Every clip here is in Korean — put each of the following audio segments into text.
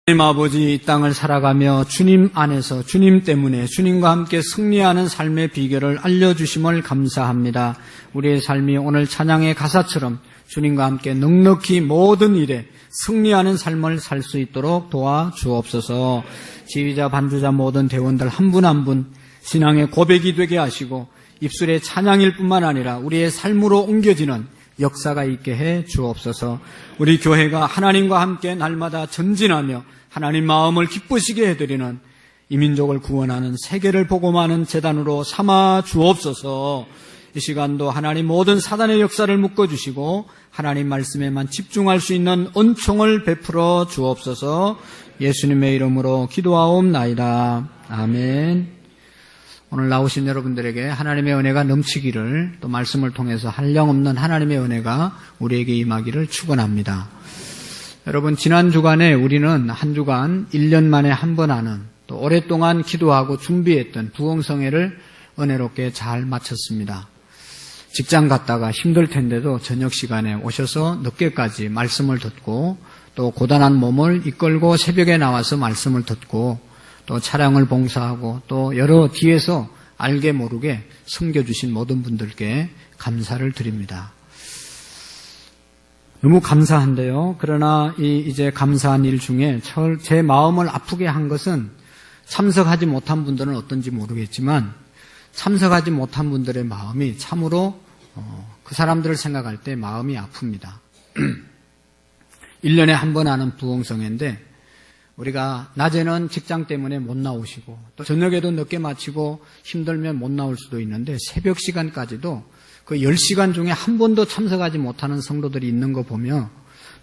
하나님 아버지, 이 땅을 살아가며 주님 안에서 주님 때문에 주님과 함께 승리하는 삶의 비결을 알려주심을 감사합니다. 우리의 삶이 오늘 찬양의 가사처럼 주님과 함께 넉넉히 모든 일에 승리하는 삶을 살 수 있도록 도와주옵소서. 지휘자, 반주자 모든 대원들 한 분 한 분 신앙의 고백이 되게 하시고 입술의 찬양일 뿐만 아니라 우리의 삶으로 옮겨지는 역사가 있게 해 주옵소서. 우리 교회가 하나님과 함께 날마다 전진하며 하나님 마음을 기쁘시게 해드리는 이 민족을 구원하는 세계를 복음하는 재단으로 삼아 주옵소서. 이 시간도 하나님 모든 사단의 역사를 묶어주시고 하나님 말씀에만 집중할 수 있는 은총을 베풀어 주옵소서. 예수님의 이름으로 기도하옵나이다. 아멘. 오늘 나오신 여러분들에게 하나님의 은혜가 넘치기를, 또 말씀을 통해서 한량없는 하나님의 은혜가 우리에게 임하기를 축원합니다. 여러분, 지난 주간에 우리는 한 주간 1년 만에 한 번 하는, 또 오랫동안 기도하고 준비했던 부흥성회를 은혜롭게 잘 마쳤습니다. 직장 갔다가 힘들 텐데도 저녁 시간에 오셔서 늦게까지 말씀을 듣고, 또 고단한 몸을 이끌고 새벽에 나와서 말씀을 듣고, 또 차량을 봉사하고, 또 여러 뒤에서 알게 모르게 섬겨주신 모든 분들께 감사를 드립니다. 너무 감사한데요. 그러나 이제 감사한 일 중에 제 마음을 아프게 한 것은, 참석하지 못한 분들은 어떤지 모르겠지만 참석하지 못한 분들의 마음이 참으로 그 사람들을 생각할 때 마음이 아픕니다. 1년에 한 번 하는 부흥성회인데 우리가 낮에는 직장 때문에 못 나오시고, 또 저녁에도 늦게 마치고 힘들면 못 나올 수도 있는데 새벽 시간까지도 그 10시간 중에 한 번도 참석하지 못하는 성도들이 있는 거 보면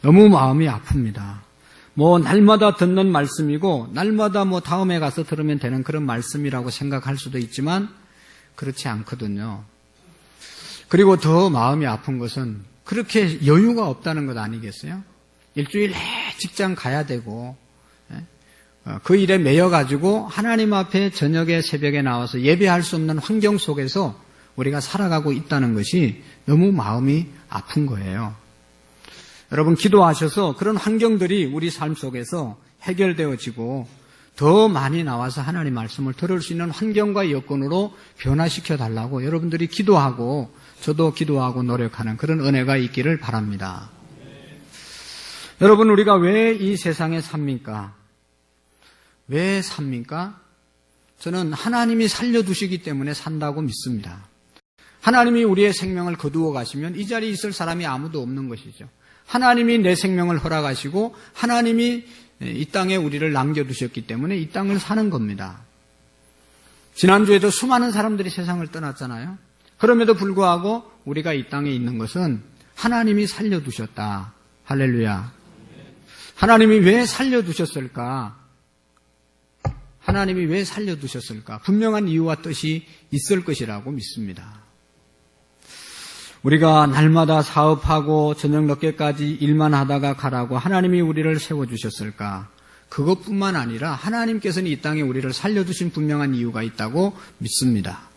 너무 마음이 아픕니다. 날마다 듣는 말씀이고 날마다 다음에 가서 들으면 되는 그런 말씀이라고 생각할 수도 있지만 그렇지 않거든요. 그리고 더 마음이 아픈 것은 그렇게 여유가 없다는 것 아니겠어요? 일주일에 직장 가야 되고 그 일에 매여가지고 하나님 앞에 저녁에 새벽에 나와서 예배할 수 없는 환경 속에서 우리가 살아가고 있다는 것이 너무 마음이 아픈 거예요. 여러분, 기도하셔서 그런 환경들이 우리 삶 속에서 해결되어지고 더 많이 나와서 하나님 말씀을 들을 수 있는 환경과 여건으로 변화시켜 달라고 여러분들이 기도하고 저도 기도하고 노력하는 그런 은혜가 있기를 바랍니다. 여러분, 우리가 왜 이 세상에 삽니까? 왜 삽니까? 저는 하나님이 살려두시기 때문에 산다고 믿습니다. 하나님이 우리의 생명을 거두어 가시면 이 자리에 있을 사람이 아무도 없는 것이죠. 하나님이 내 생명을 허락하시고 하나님이 이 땅에 우리를 남겨두셨기 때문에 이 땅을 사는 겁니다. 지난주에도 수많은 사람들이 세상을 떠났잖아요. 그럼에도 불구하고 우리가 이 땅에 있는 것은 하나님이 살려두셨다. 할렐루야. 하나님이 왜 살려두셨을까? 하나님이 왜 살려두셨을까? 분명한 이유와 뜻이 있을 것이라고 믿습니다. 우리가 날마다 사업하고 저녁 늦게까지 일만 하다가 가라고 하나님이 우리를 세워주셨을까? 그것뿐만 아니라 하나님께서는 이 땅에 우리를 살려두신 분명한 이유가 있다고 믿습니다.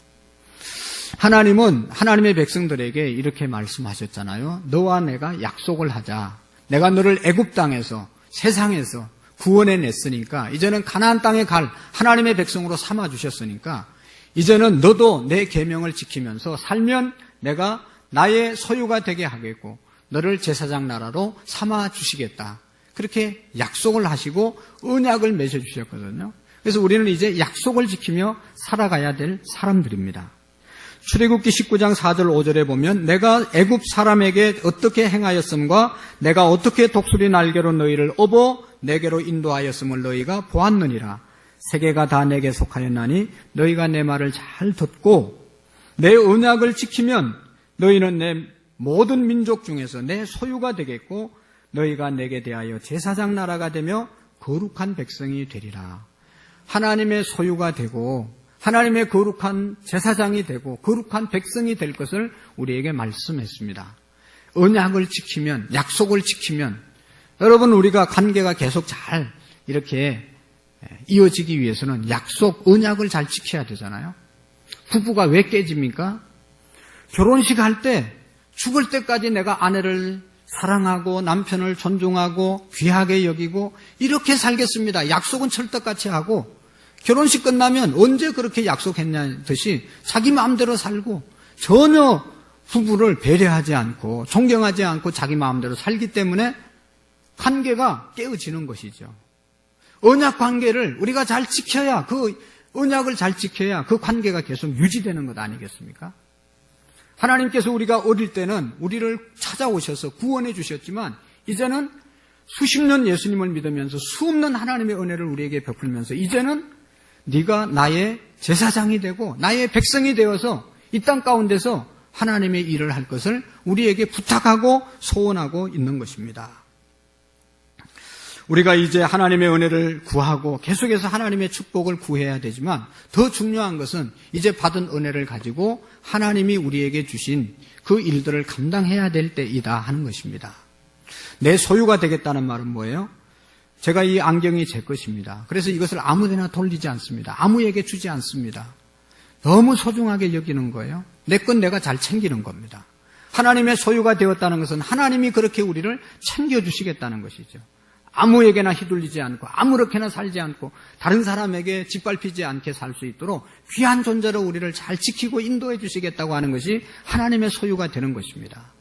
하나님은 하나님의 백성들에게 이렇게 말씀하셨잖아요. 너와 내가 약속을 하자. 내가 너를 애굽 땅에서, 세상에서 구원해냈으니까 이제는 가나안 땅에 갈 하나님의 백성으로 삼아주셨으니까 이제는 너도 내 계명을 지키면서 살면 내가 나의 소유가 되게 하겠고 너를 제사장 나라로 삼아주시겠다. 그렇게 약속을 하시고 언약을 맺어주셨거든요. 그래서 우리는 이제 약속을 지키며 살아가야 될 사람들입니다. 출애굽기 19장 4절 5절에 보면 내가 애굽 사람에게 어떻게 행하였음과 내가 어떻게 독수리 날개로 너희를 업어 내게로 인도하였음을 너희가 보았느니라. 세계가 다 내게 속하였나니 너희가 내 말을 잘 듣고 내 언약을 지키면 너희는 내 모든 민족 중에서 내 소유가 되겠고 너희가 내게 대하여 제사장 나라가 되며 거룩한 백성이 되리라. 하나님의 소유가 되고 하나님의 거룩한 제사장이 되고 거룩한 백성이 될 것을 우리에게 말씀했습니다. 언약을 지키면, 약속을 지키면, 여러분, 우리가 관계가 계속 잘 이렇게 이어지기 위해서는 약속, 언약을 잘 지켜야 되잖아요. 부부가 왜 깨집니까? 결혼식 할 때 죽을 때까지 내가 아내를 사랑하고 남편을 존중하고 귀하게 여기고 이렇게 살겠습니다. 약속은 철떡같이 하고 결혼식 끝나면 언제 그렇게 약속했냐 듯이 자기 마음대로 살고 전혀 부부를 배려하지 않고 존경하지 않고 자기 마음대로 살기 때문에 관계가 깨어지는 것이죠. 언약 관계를 우리가 잘 지켜야 그 언약을 잘 지켜야 그 관계가 계속 유지되는 것 아니겠습니까? 하나님께서 우리가 어릴 때는 우리를 찾아오셔서 구원해 주셨지만 이제는 수십 년 예수님을 믿으면서 수없는 하나님의 은혜를 우리에게 베풀면서 이제는 네가 나의 제사장이 되고 나의 백성이 되어서 이 땅 가운데서 하나님의 일을 할 것을 우리에게 부탁하고 소원하고 있는 것입니다. 우리가 이제 하나님의 은혜를 구하고 계속해서 하나님의 축복을 구해야 되지만 더 중요한 것은 이제 받은 은혜를 가지고 하나님이 우리에게 주신 그 일들을 감당해야 될 때이다 하는 것입니다. 내 소유가 되겠다는 말은 뭐예요? 제가 이 안경이 제 것입니다. 그래서 이것을 아무데나 돌리지 않습니다. 아무에게 주지 않습니다. 너무 소중하게 여기는 거예요. 내 건 내가 잘 챙기는 겁니다. 하나님의 소유가 되었다는 것은 하나님이 그렇게 우리를 챙겨주시겠다는 것이죠. 아무에게나 휘둘리지 않고 아무렇게나 살지 않고 다른 사람에게 짓밟히지 않게 살 수 있도록 귀한 존재로 우리를 잘 지키고 인도해 주시겠다고 하는 것이 하나님의 소유가 되는 것입니다.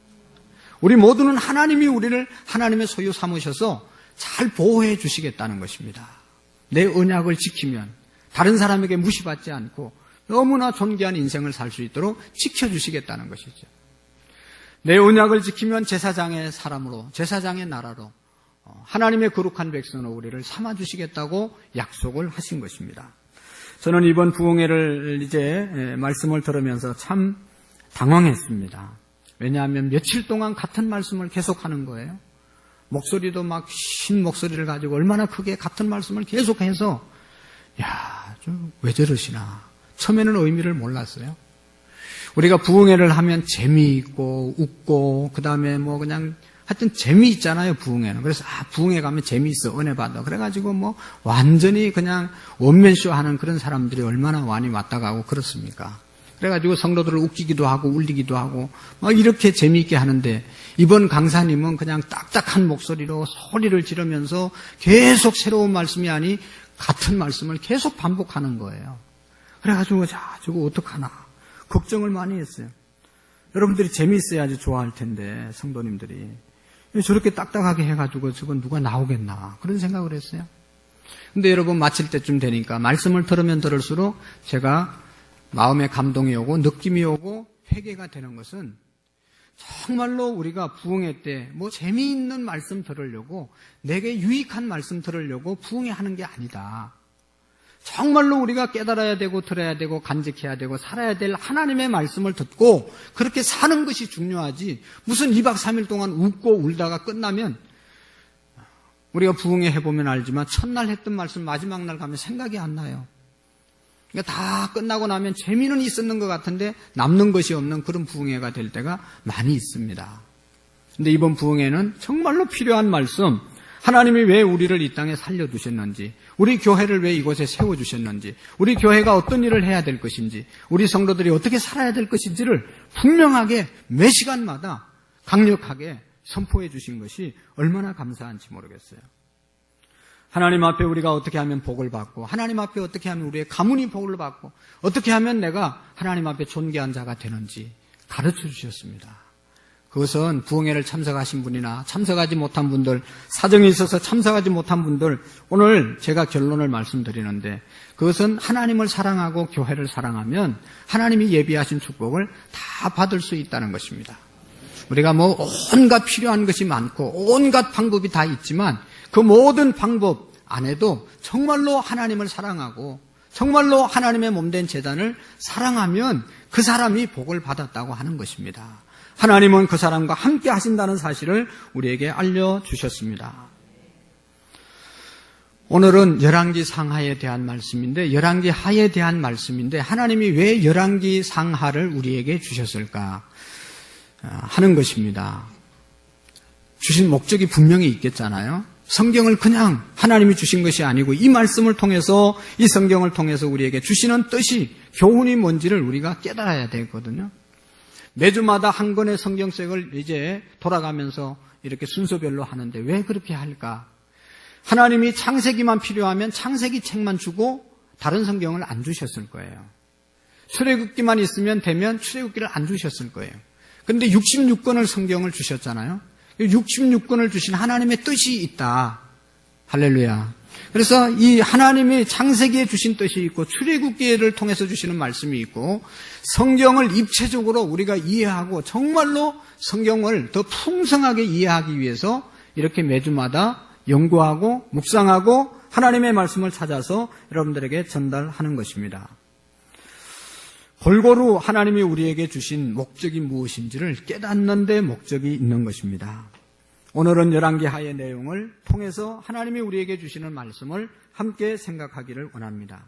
우리 모두는 하나님이 우리를 하나님의 소유 삼으셔서 잘 보호해 주시겠다는 것입니다. 내 언약을 지키면 다른 사람에게 무시받지 않고 너무나 존귀한 인생을 살 수 있도록 지켜주시겠다는 것이죠. 내 언약을 지키면 제사장의 사람으로 제사장의 나라로 하나님의 거룩한 백성으로 우리를 삼아주시겠다고 약속을 하신 것입니다. 저는 이번 부흥회를 이제 말씀을 들으면서 참 당황했습니다. 왜냐하면 며칠 동안 같은 말씀을 계속하는 거예요. 목소리도 막 신 목소리를 가지고 얼마나 크게 같은 말씀을 계속해서 왜 저러시나 처음에는 의미를 몰랐어요. 우리가 부흥회를 하면 재미있고 웃고 그 다음에 뭐 그냥 하여튼 재미있잖아요, 부흥회는. 그래서 부흥회 가면 재미있어, 은혜 받아. 그래가지고 뭐 완전히 그냥 원맨쇼 하는 그런 사람들이 얼마나 많이 왔다 가고 그렇습니까? 그래가지고 성도들을 웃기기도 하고 울리기도 하고 막 이렇게 재미있게 하는데 이번 강사님은 그냥 딱딱한 목소리로 소리를 지르면서 계속 새로운 말씀이 아니 같은 말씀을 계속 반복하는 거예요. 그래가지고 저거 어떡하나 걱정을 많이 했어요. 여러분들이 재미있어야지 좋아할 텐데 성도님들이 저렇게 딱딱하게 해가지고 저건 누가 나오겠나 그런 생각을 했어요. 근데 여러분 마칠 때쯤 되니까 말씀을 들으면 들을수록 제가 마음에 감동이 오고 느낌이 오고 회개가 되는 것은 정말로 우리가 부흥회 때 뭐 재미있는 말씀 들으려고 내게 유익한 말씀 들으려고 부흥회 하는 게 아니다. 정말로 우리가 깨달아야 되고 들어야 되고 간직해야 되고 살아야 될 하나님의 말씀을 듣고 그렇게 사는 것이 중요하지 무슨 2박 3일 동안 웃고 울다가 끝나면 우리가 부흥회 해보면 알지만 첫날 했던 말씀 마지막 날 가면 생각이 안 나요. 그러니까 다 끝나고 나면 재미는 있었는 것 같은데 남는 것이 없는 그런 부흥회가 될 때가 많이 있습니다. 근데 이번 부흥회는 정말로 필요한 말씀 하나님이 왜 우리를 이 땅에 살려두셨는지 우리 교회를 왜 이곳에 세워주셨는지 우리 교회가 어떤 일을 해야 될 것인지 우리 성도들이 어떻게 살아야 될 것인지를 분명하게 매 시간마다 강력하게 선포해 주신 것이 얼마나 감사한지 모르겠어요. 하나님 앞에 우리가 어떻게 하면 복을 받고 하나님 앞에 어떻게 하면 우리의 가문이 복을 받고 어떻게 하면 내가 하나님 앞에 존귀한 자가 되는지 가르쳐 주셨습니다. 그것은 부흥회를 참석하신 분이나 참석하지 못한 분들, 사정이 있어서 참석하지 못한 분들, 오늘 제가 결론을 말씀드리는데 그것은 하나님을 사랑하고 교회를 사랑하면 하나님이 예비하신 축복을 다 받을 수 있다는 것입니다. 우리가 뭐 온갖 필요한 것이 많고 온갖 방법이 다 있지만 그 모든 방법 안에도 정말로 하나님을 사랑하고 정말로 하나님의 몸된 제단을 사랑하면 그 사람이 복을 받았다고 하는 것입니다. 하나님은 그 사람과 함께 하신다는 사실을 우리에게 알려주셨습니다. 오늘은 열왕기 상하에 대한 말씀인데 열왕기 하에 대한 말씀인데 하나님이 왜 열왕기 상하를 우리에게 주셨을까 하는 것입니다. 주신 목적이 분명히 있겠잖아요. 성경을 그냥 하나님이 주신 것이 아니고 이 말씀을 통해서 이 성경을 통해서 우리에게 주시는 뜻이 교훈이 뭔지를 우리가 깨달아야 되거든요. 매주마다 한 권의 성경책을 이제 돌아가면서 이렇게 순서별로 하는데 왜 그렇게 할까? 하나님이 창세기만 필요하면 창세기 책만 주고 다른 성경을 안 주셨을 거예요. 출애굽기만 있으면 되면 출애굽기를 안 주셨을 거예요. 그런데 66권을 성경을 주셨잖아요. 66권을 주신 하나님의 뜻이 있다. 할렐루야. 그래서 이 하나님이 창세기에 주신 뜻이 있고 출애굽기를 통해서 주시는 말씀이 있고 성경을 입체적으로 우리가 이해하고 정말로 성경을 더 풍성하게 이해하기 위해서 이렇게 매주마다 연구하고 묵상하고 하나님의 말씀을 찾아서 여러분들에게 전달하는 것입니다. 골고루 하나님이 우리에게 주신 목적이 무엇인지를 깨닫는 데 목적이 있는 것입니다. 오늘은 열왕기 하의 내용을 통해서 하나님이 우리에게 주시는 말씀을 함께 생각하기를 원합니다.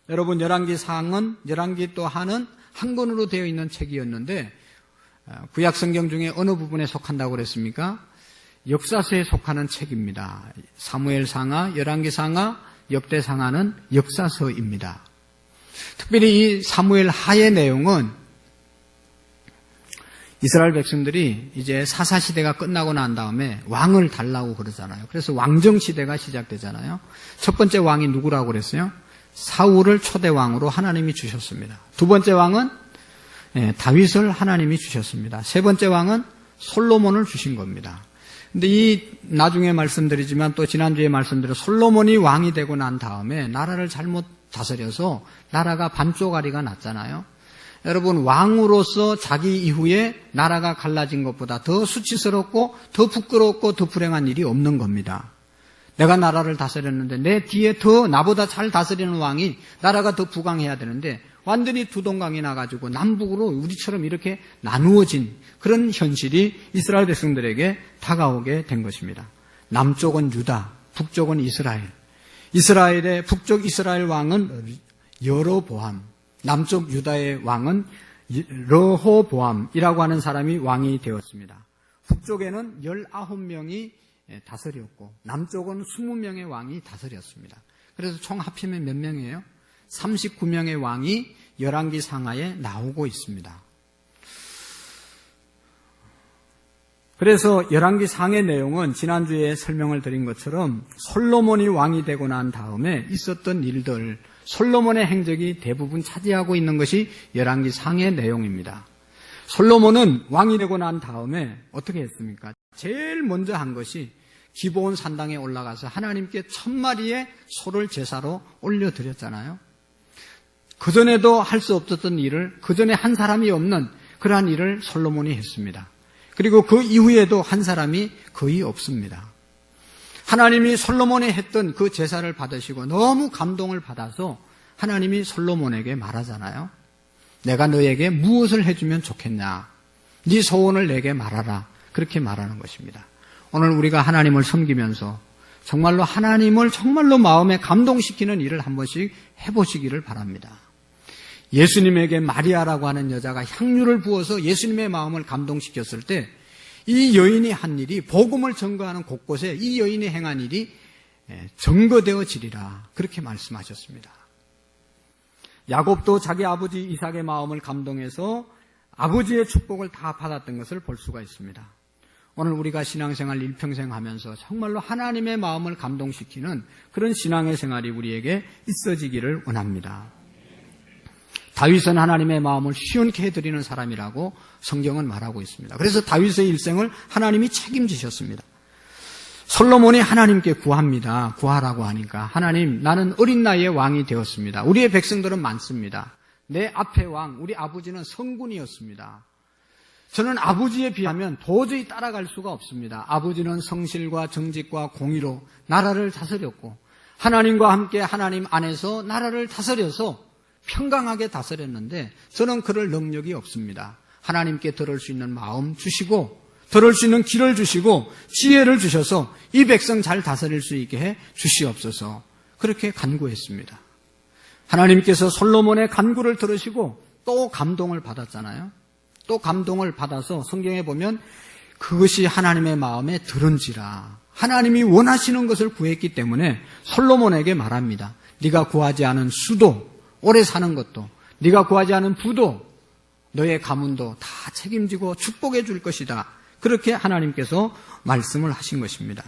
여러분, 열왕기 또 하는 한 권으로 되어 있는 책이었는데 구약 성경 중에 어느 부분에 속한다고 그랬습니까? 역사서에 속하는 책입니다. 사무엘상하, 열왕기상하, 역대상하는 역사서입니다. 특별히 이 사무엘 하의 내용은 이스라엘 백성들이 이제 사사시대가 끝나고 난 다음에 왕을 달라고 그러잖아요. 그래서 왕정시대가 시작되잖아요. 첫 번째 왕이 누구라고 그랬어요? 사울을 초대왕으로 하나님이 주셨습니다. 두 번째 왕은 다윗을 하나님이 주셨습니다. 세 번째 왕은 솔로몬을 주신 겁니다. 근데 이 나중에 말씀드리지만 또 지난주에 말씀드린 솔로몬이 왕이 되고 난 다음에 나라를 잘못 다스려서 나라가 반쪽아리가 났잖아요. 여러분, 왕으로서 자기 이후에 나라가 갈라진 것보다 더 수치스럽고 더 부끄럽고 더 불행한 일이 없는 겁니다. 내가 나라를 다스렸는데 내 뒤에 더 나보다 잘 다스리는 왕이 나라가 더 부강해야 되는데 완전히 두 동강이 나가지고 남북으로 우리처럼 이렇게 나누어진 그런 현실이 이스라엘 백성들에게 다가오게 된 것입니다. 남쪽은 유다, 북쪽은 이스라엘. 이스라엘의 북쪽 이스라엘 왕은 여로보암, 남쪽 유다의 왕은 르호보암이라고 하는 사람이 왕이 되었습니다. 북쪽에는 19명이 다스렸고 남쪽은 20명의 왕이 다스렸습니다. 그래서 총 합치면 몇 명이에요? 39명의 왕이 열왕기 상하에 나오고 있습니다. 그래서 열왕기 상의 내용은 지난주에 설명을 드린 것처럼 솔로몬이 왕이 되고 난 다음에 있었던 일들, 솔로몬의 행적이 대부분 차지하고 있는 것이 열왕기 상의 내용입니다. 솔로몬은 왕이 되고 난 다음에 어떻게 했습니까? 제일 먼저 한 것이 기브온 산당에 올라가서 하나님께 1000마리의 소를 제사로 올려드렸잖아요. 그전에도 할 수 없었던 일을, 그전에 한 사람이 없는 그러한 일을 솔로몬이 했습니다. 그리고 그 이후에도 한 사람이 거의 없습니다. 하나님이 솔로몬이 했던 그 제사를 받으시고 너무 감동을 받아서 하나님이 솔로몬에게 말하잖아요. 내가 너에게 무엇을 해주면 좋겠냐? 네 소원을 내게 말하라. 그렇게 말하는 것입니다. 오늘 우리가 하나님을 섬기면서 정말로 하나님을 정말로 마음에 감동시키는 일을 한 번씩 해보시기를 바랍니다. 예수님에게 마리아라고 하는 여자가 향유를 부어서 예수님의 마음을 감동시켰을 때 이 여인이 한 일이 복음을 전거하는 곳곳에 이 여인이 행한 일이 전거되어지리라 그렇게 말씀하셨습니다. 야곱도 자기 아버지 이삭의 마음을 감동해서 아버지의 축복을 다 받았던 것을 볼 수가 있습니다. 오늘 우리가 신앙생활 일평생 하면서 정말로 하나님의 마음을 감동시키는 그런 신앙의 생활이 우리에게 있어지기를 원합니다. 다윗은 하나님의 마음을 시원케 해드리는 사람이라고 성경은 말하고 있습니다. 그래서 다윗의 일생을 하나님이 책임지셨습니다. 솔로몬이 하나님께 구합니다. 구하라고 하니까 하나님, 나는 어린 나이에 왕이 되었습니다. 우리의 백성들은 많습니다. 내 앞에 왕, 우리 아버지는 성군이었습니다. 저는 아버지에 비하면 도저히 따라갈 수가 없습니다. 아버지는 성실과 정직과 공의로 나라를 다스렸고 하나님과 함께 하나님 안에서 나라를 다스려서 평강하게 다스렸는데 저는 그럴 능력이 없습니다. 하나님께 들을 수 있는 마음 주시고 들을 수 있는 길을 주시고 지혜를 주셔서 이 백성 잘 다스릴 수 있게 해 주시옵소서. 그렇게 간구했습니다. 하나님께서 솔로몬의 간구를 들으시고 또 감동을 받았잖아요. 또 감동을 받아서 성경에 보면 그것이 하나님의 마음에 들은지라. 하나님이 원하시는 것을 구했기 때문에 솔로몬에게 말합니다. 네가 구하지 않은 수도, 오래 사는 것도, 네가 구하지 않은 부도, 너의 가문도 다 책임지고 축복해 줄 것이다. 그렇게 하나님께서 말씀을 하신 것입니다.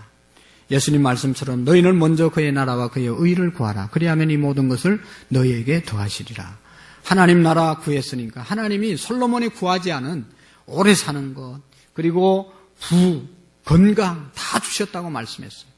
예수님 말씀처럼 너희는 먼저 그의 나라와 그의 의를 구하라. 그리하면 이 모든 것을 너희에게 더하시리라. 하나님 나라 구했으니까 하나님이 솔로몬이 구하지 않은 오래 사는 것, 그리고 부, 건강 다 주셨다고 말씀했어요.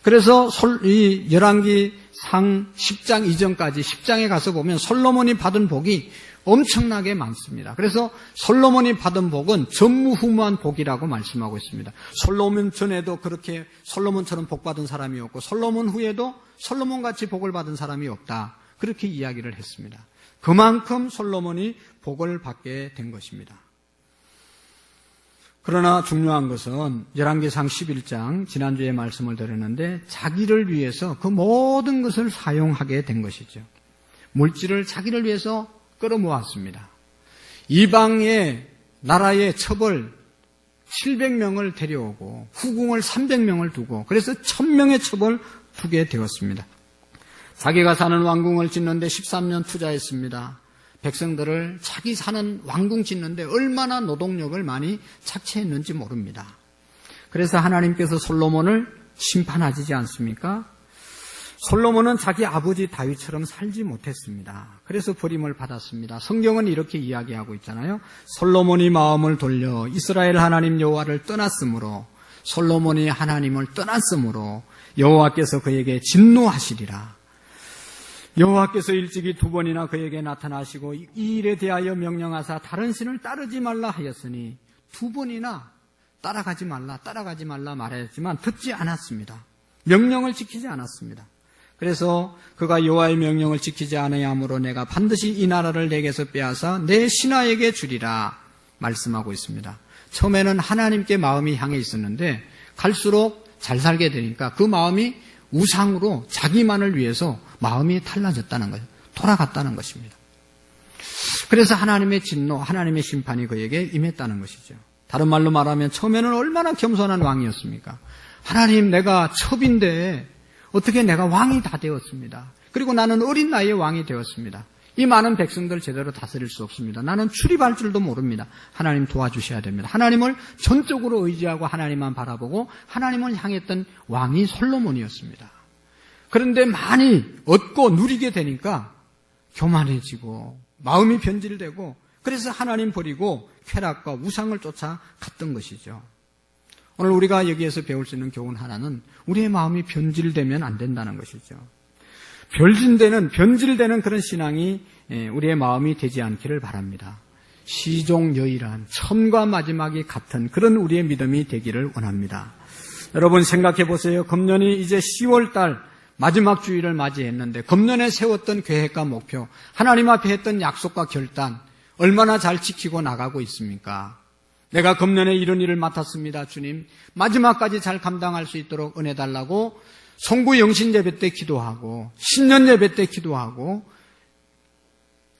그래서 이 열왕기 상 10장 이전까지 10장에 가서 보면 솔로몬이 받은 복이 엄청나게 많습니다. 그래서 솔로몬이 받은 복은 전무후무한 복이라고 말씀하고 있습니다. 솔로몬 전에도 그렇게 솔로몬처럼 복 받은 사람이 없고 솔로몬 후에도 솔로몬같이 복을 받은 사람이 없다. 그렇게 이야기를 했습니다. 그만큼 솔로몬이 복을 받게 된 것입니다. 그러나 중요한 것은 열왕기상 11장 지난주에 말씀을 드렸는데 자기를 위해서 그 모든 것을 사용하게 된 것이죠. 물질을 자기를 위해서 끌어모았습니다. 이방의 나라의 첩을 700명을 데려오고 후궁을 300명을 두고 그래서 1000명의 첩을 두게 되었습니다. 자기가 사는 왕궁을 짓는데 13년 투자했습니다. 백성들을 자기 사는 왕궁 짓는데 얼마나 노동력을 많이 착취했는지 모릅니다. 그래서 하나님께서 솔로몬을 심판하시지 않습니까? 솔로몬은 자기 아버지 다윗처럼 살지 못했습니다. 그래서 버림을 받았습니다. 성경은 이렇게 이야기하고 있잖아요. 솔로몬이 마음을 돌려 이스라엘 하나님 여호와를 떠났으므로 솔로몬이 하나님을 떠났으므로 여호와께서 그에게 진노하시리라. 여호와께서 일찍이 2번이나 그에게 나타나시고 이 일에 대하여 명령하사 다른 신을 따르지 말라 하였으니 2번이나 따라가지 말라 말하였지만 듣지 않았습니다. 명령을 지키지 않았습니다. 그래서 그가 여호와의 명령을 지키지 아니하므로 내가 반드시 이 나라를 내게서 빼앗아 내 신하에게 주리라 말씀하고 있습니다. 처음에는 하나님께 마음이 향해 있었는데 갈수록 잘 살게 되니까 그 마음이 우상으로 자기만을 위해서 마음이 달라졌다는 거예요. 돌아갔다는 것입니다. 그래서 하나님의 진노, 하나님의 심판이 그에게 임했다는 것이죠. 다른 말로 말하면 처음에는 얼마나 겸손한 왕이었습니까? 하나님, 내가 첩인데 어떻게 내가 왕이 다 되었습니다. 그리고 나는 어린 나이에 왕이 되었습니다. 이 많은 백성들 제대로 다스릴 수 없습니다. 나는 출입할 줄도 모릅니다. 하나님 도와주셔야 됩니다. 하나님을 전적으로 의지하고 하나님만 바라보고 하나님을 향했던 왕이 솔로몬이었습니다. 그런데 많이 얻고 누리게 되니까 교만해지고 마음이 변질되고 그래서 하나님 버리고 쾌락과 우상을 쫓아갔던 것이죠. 오늘 우리가 여기에서 배울 수 있는 교훈 하나는 우리의 마음이 변질되면 안 된다는 것이죠. 변질되는 그런 신앙이 우리의 마음이 되지 않기를 바랍니다. 시종여일한 처음과 마지막이 같은 그런 우리의 믿음이 되기를 원합니다. 여러분 생각해 보세요. 금년이 이제 10월달 마지막 주일을 맞이했는데 금년에 세웠던 계획과 목표, 하나님 앞에 했던 약속과 결단 얼마나 잘 지키고 나가고 있습니까? 내가 금년에 이런 일을 맡았습니다. 주님, 마지막까지 잘 감당할 수 있도록 은혜 달라고 송구 영신 예배 때 기도하고 신년 예배 때 기도하고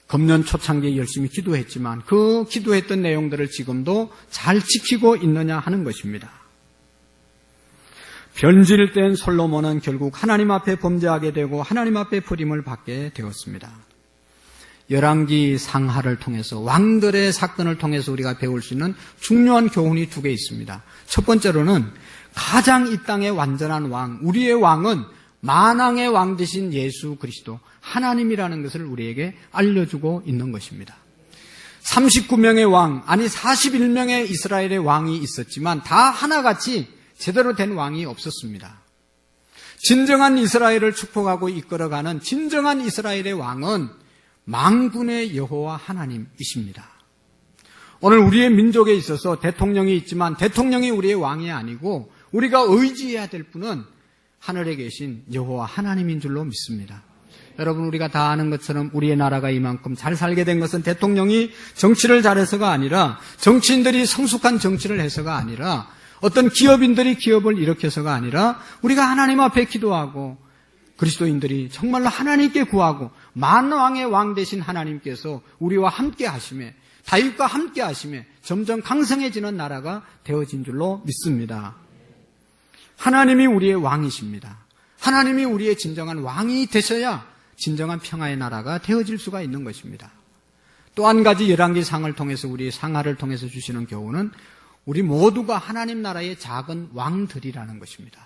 금년 초창기에 열심히 기도했지만 그 기도했던 내용들을 지금도 잘 지키고 있느냐 하는 것입니다. 변질된 솔로몬은 결국 하나님 앞에 범죄하게 되고 하나님 앞에 버림을 받게 되었습니다. 열왕기 상하를 통해서 왕들의 사건을 통해서 우리가 배울 수 있는 중요한 교훈이 2개 있습니다. 첫 번째로는 가장 이 땅의 완전한 왕, 우리의 왕은 만왕의 왕 되신 예수 그리스도 하나님이라는 것을 우리에게 알려주고 있는 것입니다. 39명의 왕, 아니 41명의 이스라엘의 왕이 있었지만 다 하나같이 제대로 된 왕이 없었습니다. 진정한 이스라엘을 축복하고 이끌어가는 진정한 이스라엘의 왕은 만군의 여호와 하나님이십니다. 오늘 우리의 민족에 있어서 대통령이 있지만 대통령이 우리의 왕이 아니고 우리가 의지해야 될 분은 하늘에 계신 여호와 하나님인 줄로 믿습니다. 여러분, 우리가 다 아는 것처럼 우리의 나라가 이만큼 잘 살게 된 것은 대통령이 정치를 잘해서가 아니라 정치인들이 성숙한 정치를 해서가 아니라 어떤 기업인들이 기업을 일으켜서가 아니라 우리가 하나님 앞에 기도하고 그리스도인들이 정말로 하나님께 구하고 만왕의 왕 되신 하나님께서 우리와 함께 하심에 다윗과 함께 하심에 점점 강성해지는 나라가 되어진 줄로 믿습니다. 하나님이 우리의 왕이십니다. 하나님이 우리의 진정한 왕이 되셔야 진정한 평화의 나라가 되어질 수가 있는 것입니다. 또 한 가지 열왕기상을 통해서 우리 상하를 통해서 주시는 교훈은 우리 모두가 하나님 나라의 작은 왕들이라는 것입니다.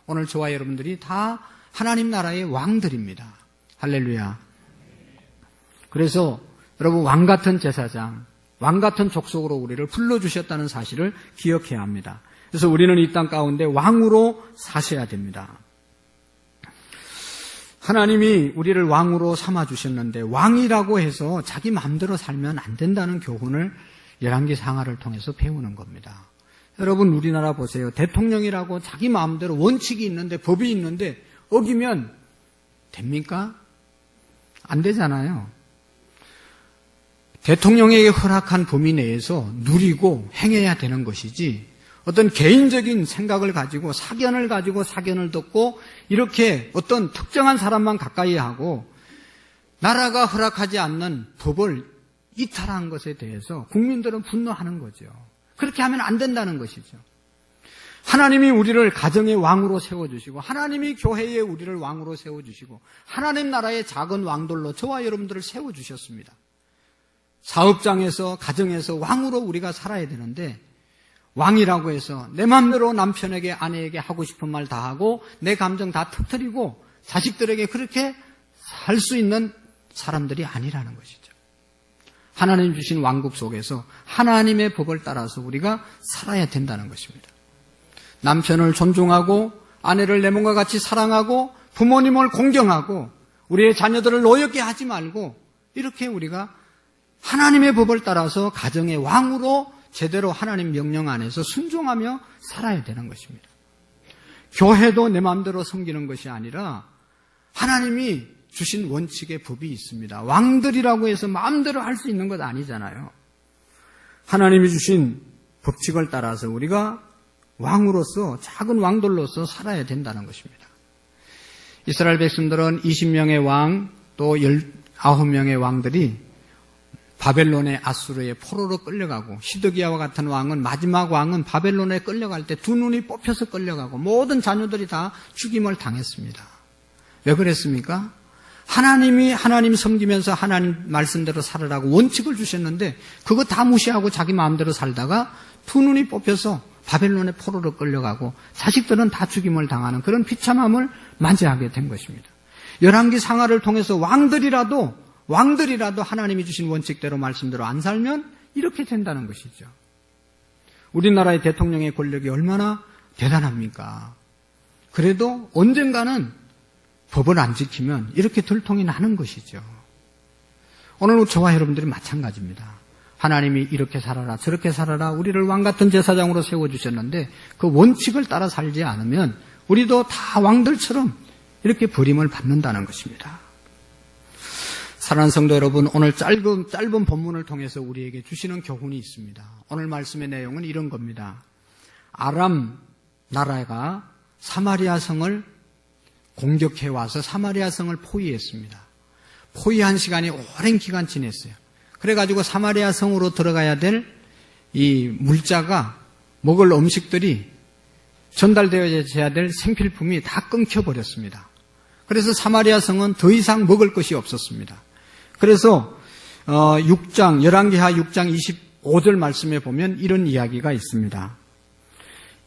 오늘 저와 여러분들이 다 하나님 나라의 왕들입니다. 할렐루야. 그래서 여러분 왕 같은 제사장, 왕 같은 족속으로 우리를 불러주셨다는 사실을 기억해야 합니다. 그래서 우리는 이 땅 가운데 왕으로 사셔야 됩니다. 하나님이 우리를 왕으로 삼아주셨는데 왕이라고 해서 자기 마음대로 살면 안 된다는 교훈을 열왕기 상하를 통해서 배우는 겁니다. 여러분 우리나라 보세요. 대통령이라고 자기 마음대로 원칙이 있는데 법이 있는데 어기면 됩니까? 안 되잖아요. 대통령에게 허락한 범위 내에서 누리고 행해야 되는 것이지 어떤 개인적인 생각을 가지고 사견을 듣고 이렇게 어떤 특정한 사람만 가까이 하고 나라가 허락하지 않는 법을 이탈한 것에 대해서 국민들은 분노하는 거죠. 그렇게 하면 안 된다는 것이죠. 하나님이 우리를 가정의 왕으로 세워주시고 하나님이 교회에 우리를 왕으로 세워주시고 하나님 나라의 작은 왕들로 저와 여러분들을 세워주셨습니다. 사업장에서 가정에서 왕으로 우리가 살아야 되는데 왕이라고 해서 내 마음대로 남편에게 아내에게 하고 싶은 말 다 하고 내 감정 다 터뜨리고 자식들에게 그렇게 살 수 있는 사람들이 아니라는 것이죠. 하나님 주신 왕국 속에서 하나님의 법을 따라서 우리가 살아야 된다는 것입니다. 남편을 존중하고 아내를 내 몸과 같이 사랑하고 부모님을 공경하고 우리의 자녀들을 노엽게 하지 말고 이렇게 우리가 하나님의 법을 따라서 가정의 왕으로 제대로 하나님 명령 안에서 순종하며 살아야 되는 것입니다. 교회도 내 마음대로 섬기는 것이 아니라 하나님이 주신 원칙의 법이 있습니다. 왕들이라고 해서 마음대로 할 수 있는 것 아니잖아요. 하나님이 주신 법칙을 따라서 우리가 왕으로서 작은 왕들로서 살아야 된다는 것입니다. 이스라엘 백성들은 20명의 왕 또 19명의 왕들이 바벨론의 아수르의 포로로 끌려가고 시드기야와 같은 왕은 마지막 왕은 바벨론에 끌려갈 때 두 눈이 뽑혀서 끌려가고 모든 자녀들이 다 죽임을 당했습니다. 왜 그랬습니까? 하나님이 하나님 섬기면서 하나님 말씀대로 살으라고 원칙을 주셨는데 그거 다 무시하고 자기 마음대로 살다가 두 눈이 뽑혀서 바벨론의 포로로 끌려가고 자식들은 다 죽임을 당하는 그런 비참함을 맞이하게 된 것입니다. 열왕기 상하를 통해서 왕들이라도 하나님이 주신 원칙대로 말씀대로 안 살면 이렇게 된다는 것이죠. 우리나라의 대통령의 권력이 얼마나 대단합니까? 그래도 언젠가는 법을 안 지키면 이렇게 들통이 나는 것이죠. 오늘 저와 여러분들이 마찬가지입니다. 하나님이 이렇게 살아라 저렇게 살아라 우리를 왕같은 제사장으로 세워주셨는데 그 원칙을 따라 살지 않으면 우리도 다 왕들처럼 이렇게 버림을 받는다는 것입니다. 사랑하는 성도 여러분, 오늘 짧은 본문을 통해서 우리에게 주시는 교훈이 있습니다. 오늘 말씀의 내용은 이런 겁니다. 아람 나라가 사마리아 성을 공격해 와서 사마리아 성을 포위했습니다. 포위한 시간이 오랜 기간 지냈어요. 그래가지고 사마리아 성으로 들어가야 될 이 물자가 먹을 음식들이 전달되어야 될 생필품이 다 끊겨버렸습니다. 그래서 사마리아 성은 더 이상 먹을 것이 없었습니다. 그래서 열왕기하 6장 25절 말씀에 보면 이런 이야기가 있습니다.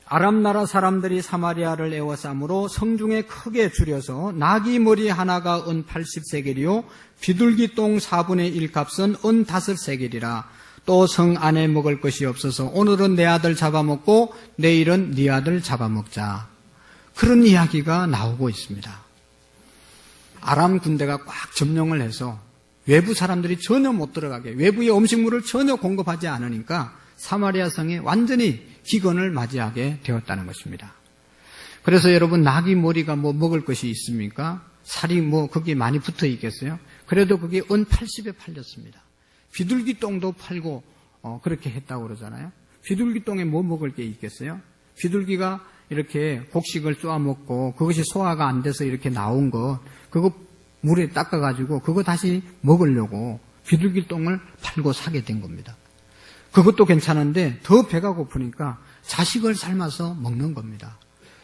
아람 나라 사람들이 사마리아를 에워싸므로 성중에 크게 줄여서 나귀 머리 하나가 은 80세겔이요 비둘기 똥 4분의 1 값은 은 5세겔이라. 또 성 안에 먹을 것이 없어서 오늘은 내 아들 잡아먹고 내일은 네 아들 잡아먹자. 그런 이야기가 나오고 있습니다. 아람 군대가 꽉 점령을 해서 외부 사람들이 전혀 못 들어가게 외부의 음식물을 전혀 공급하지 않으니까 사마리아 성에 완전히 기근을 맞이하게 되었다는 것입니다. 그래서 여러분 나귀 머리가 뭐 먹을 것이 있습니까? 살이 뭐 거기에 많이 붙어 있겠어요? 그래도 그게 은 80에 팔렸습니다. 비둘기 똥도 팔고 그렇게 했다고 그러잖아요. 비둘기 똥에 뭐 먹을 게 있겠어요? 비둘기가 이렇게 곡식을 쪼아 먹고 그것이 소화가 안 돼서 이렇게 나온 거 그거 물에 닦아가지고 그거 다시 먹으려고 비둘기 똥을 팔고 사게 된 겁니다. 그것도 괜찮은데 더 배가 고프니까 자식을 삶아서 먹는 겁니다.